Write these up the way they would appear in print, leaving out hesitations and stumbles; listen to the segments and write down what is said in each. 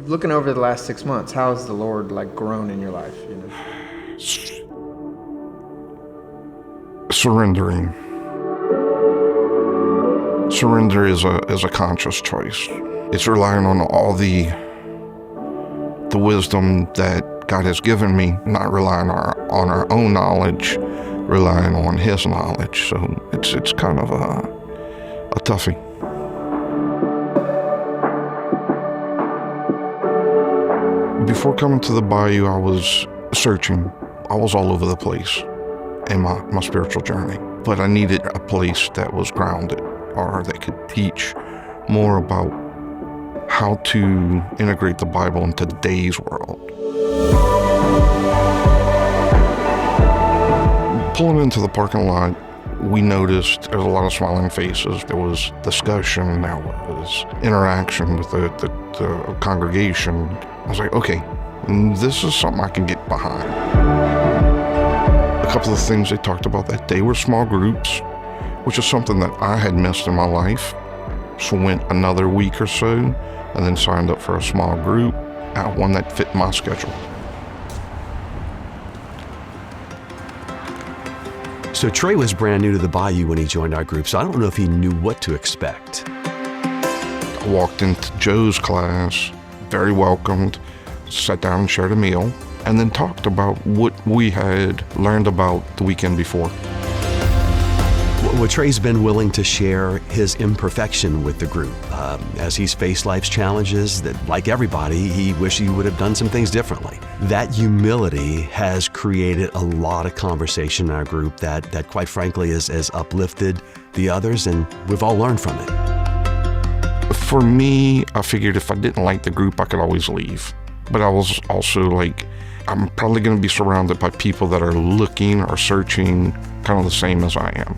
Looking over the last 6 months, how has the Lord grown in your life? Surrendering. Surrender is a conscious choice. It's relying on all the wisdom that God has given me, not relying on our own knowledge, relying on His knowledge. So it's kind of a toughie. Before coming to the Bayou, I was searching. I was all over the place in my spiritual journey. But I needed a place that was grounded or that could teach more about how to integrate the Bible into today's world. Pulling into the parking lot, we noticed there was a lot of smiling faces. There was discussion, there was interaction with the congregation. I was like, okay, this is something I can get behind. A couple of things they talked about that day were small groups, which is something that I had missed in my life. So went another week or so and then signed up for a small group, one that fit my schedule. So Trey was brand new to the Bayou when he joined our group, so I don't know if he knew what to expect. I walked into Joe's class, very welcomed, sat down and shared a meal, and then talked about what we had learned about the weekend before. Well, Trey's been willing to share his imperfection with the group. As he's faced life's challenges, that like everybody, he wished he would have done some things differently. That humility has created a lot of conversation in our group that quite frankly has uplifted the others, and we've all learned from it. For me, I figured if I didn't like the group, I could always leave. But I was also like, I'm probably going to be surrounded by people that are looking or searching kind of the same as I am.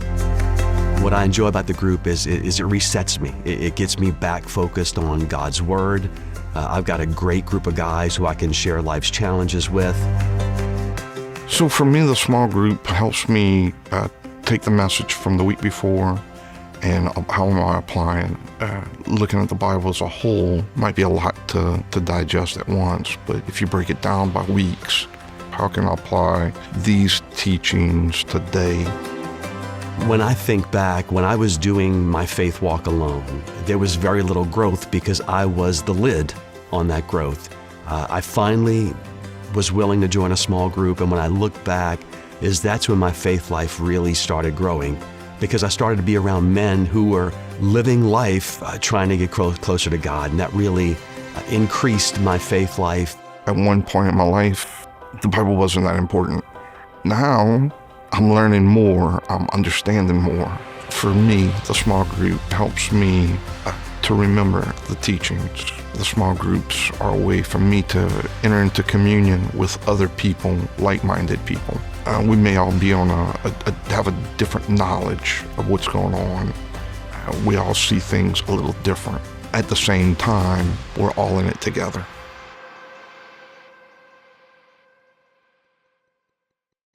What I enjoy about the group is it resets me. It gets me back focused on God's Word. I've got a great group of guys who I can share life's challenges with. So for me, the small group helps me take the message from the week before and how am I applying. Looking at the Bible as a whole might be a lot to digest at once, but if you break it down by weeks, how can I apply these teachings today? When I think back, when I was doing my faith walk alone, there was very little growth because I was the lid on that growth. I finally was willing to join a small group, and when I look back, that's when my faith life really started growing, because I started to be around men who were living life trying to get closer to God, and that really increased my faith life. At one point in my life, the Bible wasn't that important. Now, I'm learning more, I'm understanding more. For me, the small group helps me to remember the teachings. The small groups are a way for me to enter into communion with other people, like-minded people. We may all be on have a different knowledge of what's going on. We all see things a little different. At the same time, we're all in it together.